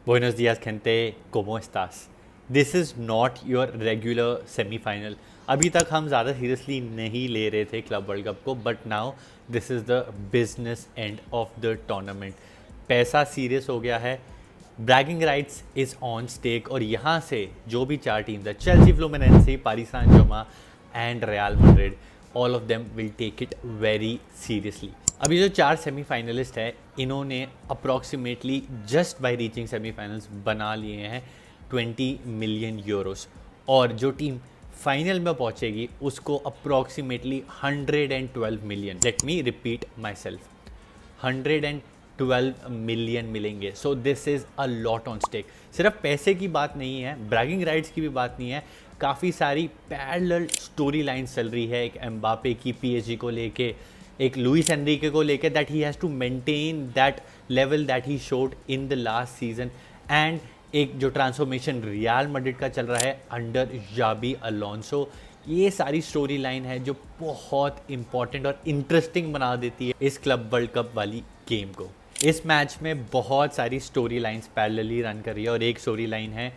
Buenos días, gente. ¿Cómo estás? This is not your regular semi-final. अभी तक हम ज़्यादा सीरियसली नहीं ले रहे थे क्लब वर्ल्ड कप को, but now this is the business end of the tournament. पैसा सीरियस हो गया है. Bragging rights is on stake और यहाँ से जो भी चार टीम्स है, Chelsea, Fluminense, Paris Saint Germain and Real Madrid, all of them will take it very seriously. अभी जो चार सेमीफाइनलिस्ट है, इन्होंने approximately just by reaching semifinals बना लिए हैं 20 मिलियन यूरोस, और जो टीम फाइनल में पहुंचेगी उसको approximately 112 million. Let me repeat myself, 112 million मिलेंगे. So this is a lot on stake. सिर्फ पैसे की बात नहीं है, ब्रैगिंग राइट्स की भी बात नहीं है. काफ़ी सारी पैरेलल स्टोरी लाइन्स चल रही है. एक एम्बापे की पीएसजी को लेके, एक लुइस एनरिके को लेके, that he has to maintain that level that he showed in the last season, and एक जो ट्रांसफॉर्मेशन रियल मैड्रिड का चल रहा है अंडर जाबी अलोंसो. ये सारी स्टोरी लाइन है जो बहुत इंपॉर्टेंट और इंटरेस्टिंग बना देती है इस क्लब वर्ल्ड कप वाली गेम को. इस मैच में बहुत सारी स्टोरी लाइन्स पैरेलली रन कर रही है, और एक स्टोरी लाइन है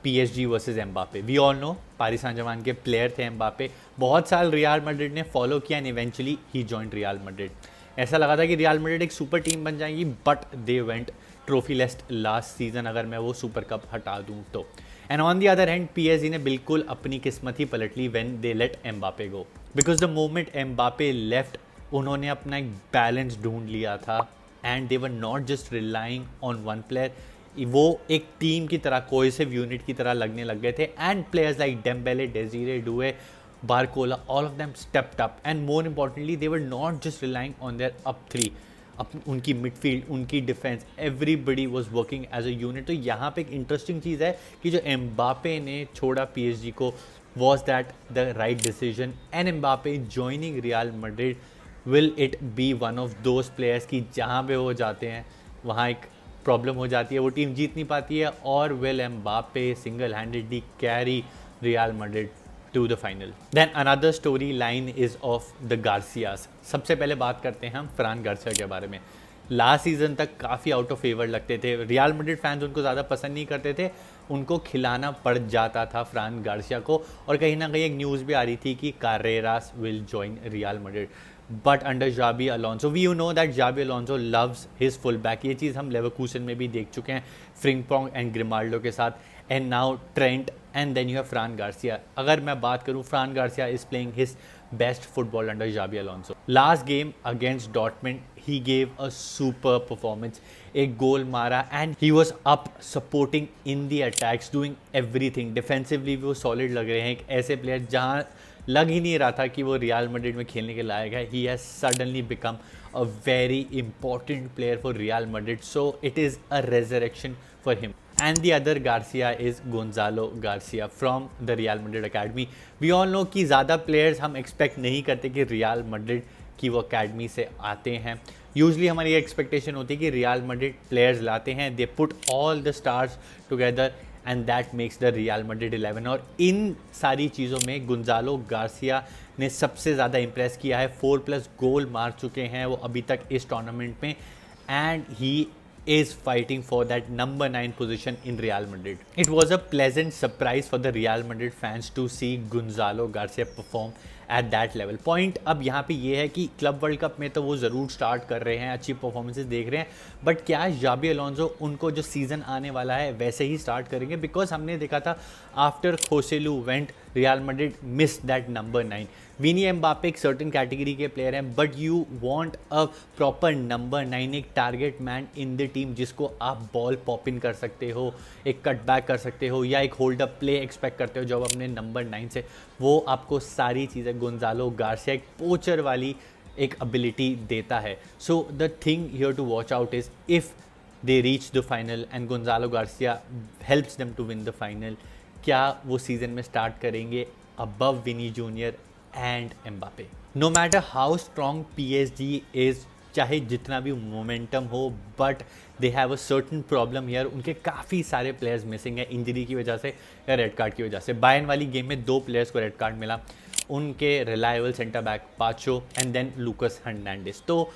PSG versus Mbappe. We all know Paris Saint Germain के प्लेयर थे एम्बापे. बहुत साल रियल मैड्रिड ने फॉलो किया and eventually he joined Real Madrid. ऐसा लगा था कि रियल मैड्रिड एक सुपर टीम बन जाएगी, but they went trophyless last season, अगर मैं वो सुपर कप हटा दूं तो. And on the other hand PSG ने बिल्कुल अपनी किस्मत ही पलट ली when they let Mbappe go, because the moment Mbappe left, उन्होंने अपना एक बैलेंस ढूंढ लिया था, and they were not just relying on one player. वो एक टीम की तरह, कोहेसिव यूनिट की तरह लगने लग गए थे. And players like Dembele, Desire Doue, Barcola, all of them stepped up, and more importantly they were not just relying on their up three. उनकी मिडफील्ड, उनकी defence, everybody was working as a unit. तो यहाँ पे एक interesting चीज़ है कि जो Mbappe ने छोड़ा PSG को, was that the right decision. And Mbappe joining real Madrid, will it B one of those players की जहाँ पे वो जाते हैं वहाँ एक प्रॉब्लम हो जाती है, वो टीम जीत नहीं पाती है, और will Mbappe single handedly carry Real Madrid to the final. Then another story line is of the Garcias. सबसे पहले बात करते हैं हम फ्रान गार्सिया के बारे में. लास्ट सीजन तक काफ़ी आउट ऑफ फेवर लगते थे. रियल मैड्रिड फैंस उनको ज़्यादा पसंद नहीं करते थे, उनको खिलाना पड़ जाता था फ्रान गार्सिया को. और कहीं ना कहीं एक न्यूज़ भी आ रही थी कि Carreras will join Real Madrid, but under Xabi Alonso, we you know that Xabi Alonso loves his full back. ये चीज़ हम लेवरकूसन में भी देख चुके हैं फ्रिंगपोंग एंड ग्रिमाल्डो के साथ. And now Trent, and then you have Fran Garcia. अगर मैं बात करूँ, Fran Garcia is playing his best football under Xabi Alonso. Last game against Dortmund he gave a super performance. एक गोल मारा and he was up supporting in the attacks, doing everything. Defensively भी वो solid लग रहे हैं. एक ऐसे player जहाँ लग ही नहीं रहा था कि वो रियल मैड्रिड में खेलने के लायक है, he has suddenly become a very important player for Real Madrid. So it is a resurrection for him. And the other Garcia is Gonzalo Garcia from the Real Madrid Academy. We all know कि ज़्यादा players हम expect नहीं करते कि रियल Madrid की वो academy से आते हैं. यूजली हमारी ये एक्सपेक्टेशन होती है कि रियल मैड्रिड प्लेयर्स लाते हैं, they put all the stars together, and that makes the real Madrid 11. और इन सारी चीज़ों में गुंजालो गार्सिया ने सबसे ज़्यादा इंप्रेस किया है. 4+ गोल मार चुके हैं वो अभी तक इस टूर्नामेंट में, and he is fighting for that number 9 position in Real Madrid. It was a pleasant surprise for the Real Madrid fans to see Gonzalo Garcia perform at that level. Point अब यहाँ पे ये है कि club world cup में तो वो ज़रूर स्टार्ट कर रहे हैं, अच्छी परफॉर्मेंसेस देख रहे हैं, बट क्या जाबी अलोंसो उनको जो सीज़न आने वाला है वैसे ही स्टार्ट करेंगे? बिकॉज हमने देखा था after Joselu went, Real Madrid miss that number 9. Vini Mbappe एक सर्टन कैटेगरी के प्लेयर हैं, but you want a proper number 9, एक target man in the team जिसको आप बॉल पॉप इन कर सकते हो, एक कट बैक कर सकते हो, या एक होल्ड अप प्ले एक्सपेक्ट करते हो जब अपने नंबर 9 से. वो आपको सारी चीज़ें गोंजालो गार्सिया एक पोचर वाली एक एबिलिटी देता है. So the thing here to watch out is if they reach the final and Gonzalo Garcia helps them to win the final, क्या वो सीज़न में स्टार्ट करेंगे above Vini Junior and Mbappe? No matter how strong PSG is, चाहे जितना भी momentum हो, but they have a certain problem here. उनके काफ़ी सारे प्लेयर्स मिसिंग है इंजरी की वजह से या रेड कार्ड की वजह से. बायर्न वाली गेम में 2 प्लेयर्स को रेड कार्ड मिला, उनके reliable centre back Pacho and then Lucas Hernandez. तो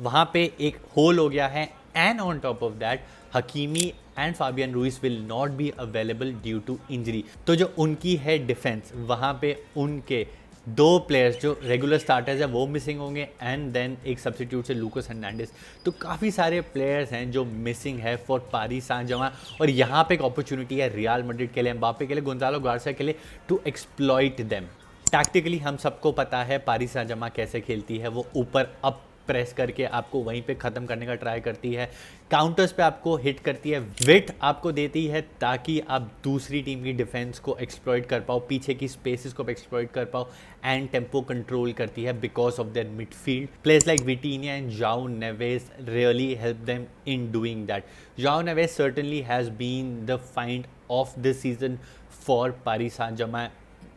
वहाँ पे एक होल हो गया है. And on top of that Hakimi and Fabian Ruiz will not be available due to injury. तो जो उनकी है डिफेंस, वहाँ पे उनके 2 प्लेयर्स जो रेगुलर स्टार्टर्स हैं वो मिसिंग होंगे एंड देन एक सब्स्टिट्यूट से लूकास हर्नांडिस। तो काफ़ी सारे प्लेयर्स हैं जो मिसिंग है फॉर पारिस सैंट जर्मेन, और यहाँ पे एक अपॉर्चुनिटी है रियल मैड्रिड के लिए, एम्बापे के लिए, गोंजालो गार्सिया के लिए टू एक्सप्लॉइट देम। टैक्टिकली हम सबको पता है पारिस सैंट जर्मेन कैसे खेलती है, वो ऊपर अप प्रेस करके आपको वहीं पे ख़त्म करने का ट्राई करती है, काउंटर्स पे आपको हिट करती है, विथ आपको देती है ताकि आप दूसरी टीम की डिफेंस को एक्सप्लॉइट कर पाओ, पीछे की स्पेसेस को एक्सप्लॉइट कर पाओ, एंड टेम्पो कंट्रोल करती है because of their midfield. Players like Vitinha and Joao Neves really help them in doing that. Joao Neves certainly has been the find of this season for Paris Saint Germain,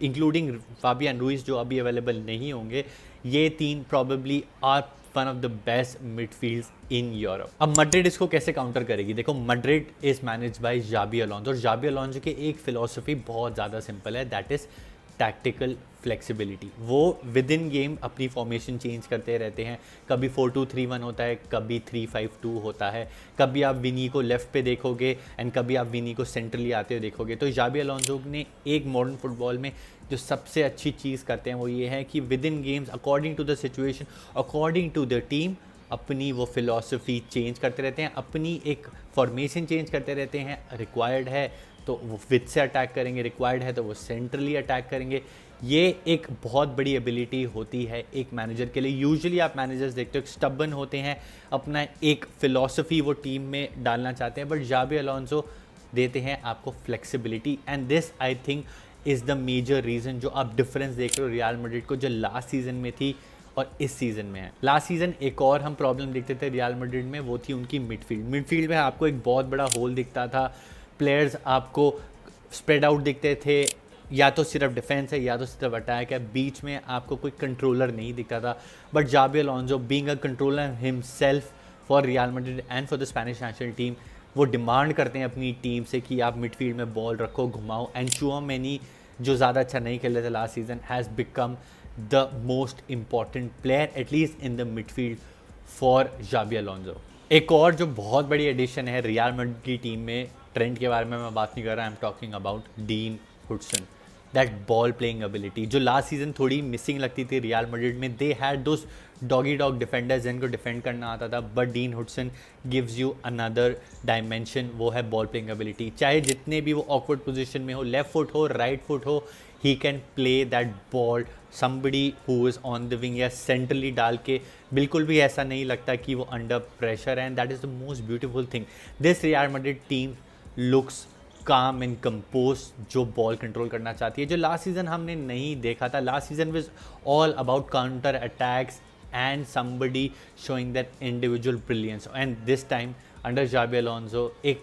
including Fabian Ruiz जो अभी available नहीं होंगे। ये 3 probably are one of the best midfields in Europe. अब Madrid इसको कैसे counter करेगी? देखो, Madrid is manage by Xabi Alonso, और जाबी अलोंसो की एक फिलॉसफी बहुत ज़्यादा सिंपल है, दैट इज़ टैक्टिकल फ्लेक्सिबिलिटी। वो विद इन गेम अपनी फॉर्मेशन चेंज करते रहते हैं, कभी 4-2-3-1 होता है, कभी 3-5-2 होता है, कभी आप विनी को लेफ्ट पे देखोगे एंड कभी आप विनी को सेंट्रली आते हुए देखोगे। तो जाबी अलोंसो ने एक मॉडर्न फुटबॉल में जो सबसे अच्छी चीज़ करते हैं वो ये है कि within games, according to the situation, according to the team, अपनी वो फिलॉसफी चेंज करते रहते हैं, अपनी एक फॉर्मेशन चेंज करते रहते हैं। रिक्वायर्ड है तो वो विद से अटैक करेंगे, रिक्वायर्ड है तो वो सेंट्रली अटैक करेंगे। ये एक बहुत बड़ी एबिलिटी होती है एक मैनेजर के लिए। यूजुअली आप मैनेजर्स देखते हो स्टबन होते हैं, अपना एक फ़िलॉसफी वो टीम में डालना चाहते हैं, बट जाबी अलोंसो देते हैं आपको flexibility, and this I think is the major reason जो आप डिफरेंस देख रहे हो रियल मैड्रिड को, जो लास्ट सीज़न में थी और इस सीज़न में है। लास्ट सीज़न एक और हम प्रॉब्लम देखते थे रियल मैड्रिड में, वो थी उनकी मिडफील्ड में आपको एक बहुत बड़ा होल दिखता था, प्लेयर्स आपको स्प्रेड आउट दिखते थे, या तो सिर्फ डिफेंस है या तो सिर्फ अटैक है, बीच में आपको कोई कंट्रोलर नहीं दिखता था। But Xabi Alonso being a controller himself for Real Madrid and for the Spanish national team, वो डिमांड करते हैं अपनी टीम से कि आप मिडफील्ड में बॉल रखो, घुमाओ, एंड चुआमेनी जो ज़्यादा अच्छा नहीं खेल रहे थे last season has become the most important player at least in the midfield for Xabi Alonso. एक और जो बहुत बड़ी एडिशन है रियल मैड्रिड की टीम में, ट्रेंड के बारे में मैं बात नहीं कर रहा, I am talking about Dean Huijsen. That ball playing ability जो लास्ट सीजन थोड़ी मिसिंग लगती थी रियल मैड्रिड में, they had those doggy dog defenders जिनको डिफेंड करना आता था, but dean Hudson gives you another dimension, वो है बॉल प्लेइंग एबिलिटी। चाहे जितने भी वो ऑकवर्ड पोजीशन में हो, लेफ्ट फुट हो, राइट फुट हो, he can play that ball somebody who is on the wing या सेंट्रली डाल के, बिल्कुल भी ऐसा नहीं लगता कि वो अंडर प्रेशर है, and that is the most beautiful thing. This real Madrid team looks काम एंड कंपोज जो बॉल कंट्रोल करना चाहती है, जो लास्ट सीजन हमने नहीं देखा था। Last season was all about counter attacks and somebody showing that individual brilliance, and this time under Xabi Alonso एक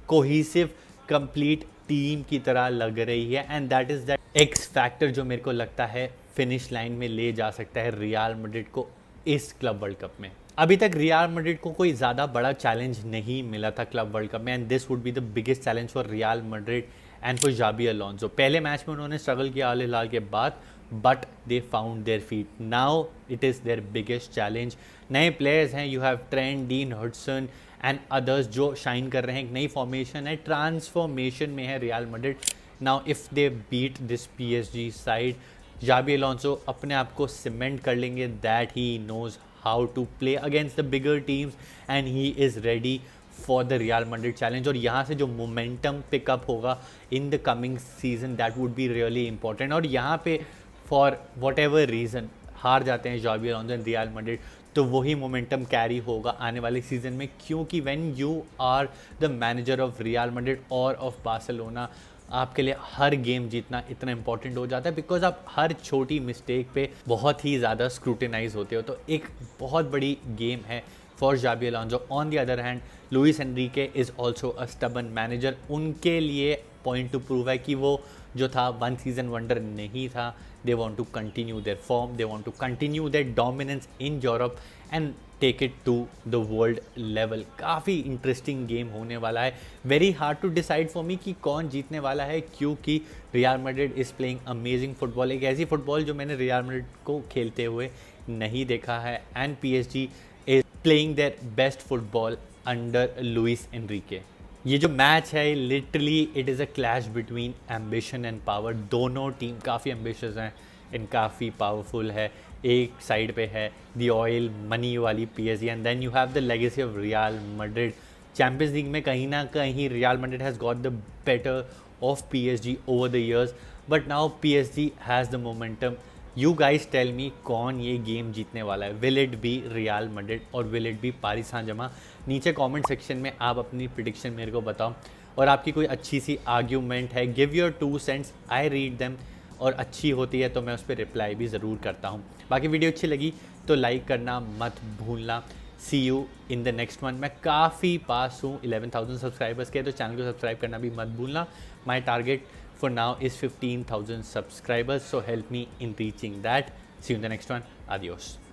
कोहेसिव कंप्लीट टीम की तरह लग रही है, and that is that X factor जो मेरे को लगता है फिनिश लाइन में ले जा सकता है रियल मैड्रिड को इस क्लब वर्ल्ड कप में। अभी तक रियल मैड्रिड को कोई ज़्यादा बड़ा चैलेंज नहीं मिला था क्लब वर्ल्ड कप में, and this would be the biggest challenge for Real Madrid and for Xabi Alonso. पहले मैच में उन्होंने स्ट्रगल किया अल हिलाल के बाद, but they found their feet, now it is their biggest challenge. नए players हैं, you have Trent, Dean Huijsen and others जो shine कर रहे हैं, एक नई फॉर्मेशन है, ट्रांसफॉर्मेशन में है Real Madrid. Now if they beat this PSG side, Xabi Alonso अपने आप को सीमेंट कर लेंगे that he knows how to play against the bigger teams and he is ready for the Real Madrid challenge। और यहाँ से जो momentum pick up होगा in the coming season that would be really important। और यहाँ पे for whatever reason हार जाते हैं जाबी अलोंसो एंड रियल मैड्रिड, तो वही मोमेंटम कैरी होगा आने वाले सीजन में, क्योंकि when you are the manager of Real Madrid और ऑफ बार्सिलोना, आपके लिए हर गेम जीतना इतना इंपॉर्टेंट हो जाता है, बिकॉज आप हर छोटी मिस्टेक पे बहुत ही ज़्यादा स्क्रूटिनाइज होते हो। तो एक बहुत बड़ी गेम है for Xabi Alonso. On the other hand Luis Enrique is also a stubborn manager, उनके लिए पॉइंट टू प्रूव है कि वो जो था वन सीजन वंडर नहीं था। They want to continue their form, they want to continue their dominance in Europe and take it to the world level. काफ़ी इंटरेस्टिंग गेम होने वाला है, very hard to decide for me कि कौन जीतने वाला है, क्योंकि Real Madrid is playing amazing football, एक ऐसी फुटबॉल जो मैंने रियल मैड्रिड को खेलते हुए नहीं देखा है, and PSG is playing their best football under Luis Enrique. ये जो मैच है literally it is a clash between ambition and power. दोनों टीम काफ़ी एम्बिशियस हैं एंड काफ़ी पावरफुल है। एक साइड पे है द ऑयल मनी वाली PSG and then you have the legacy of Real Madrid. Champions League में कहीं ना कहीं Real Madrid has got the better of PSG over the years, but now PSG has the momentum. You guys tell me कौन ये game जीतने वाला है? Will it be Real Madrid और will it be Paris Saint Germain? नीचे comment section में आप अपनी प्रिडिक्शन मेरे को बताओ, और आपकी कोई अच्छी सी आर्ग्यूमेंट है, give your 2 cents, I read them, और अच्छी होती है तो मैं उस पर रिप्लाई भी ज़रूर करता हूँ। बाकी वीडियो अच्छी लगी तो लाइक करना मत भूलना। See you in the next one. मैं काफ़ी पास हूँ 11,000 सब्सक्राइबर्स के, तो चैनल को सब्सक्राइब करना भी मत भूलना। My target for now is 15,000 subscribers, so help me in reaching that. See you in the next one. Adios.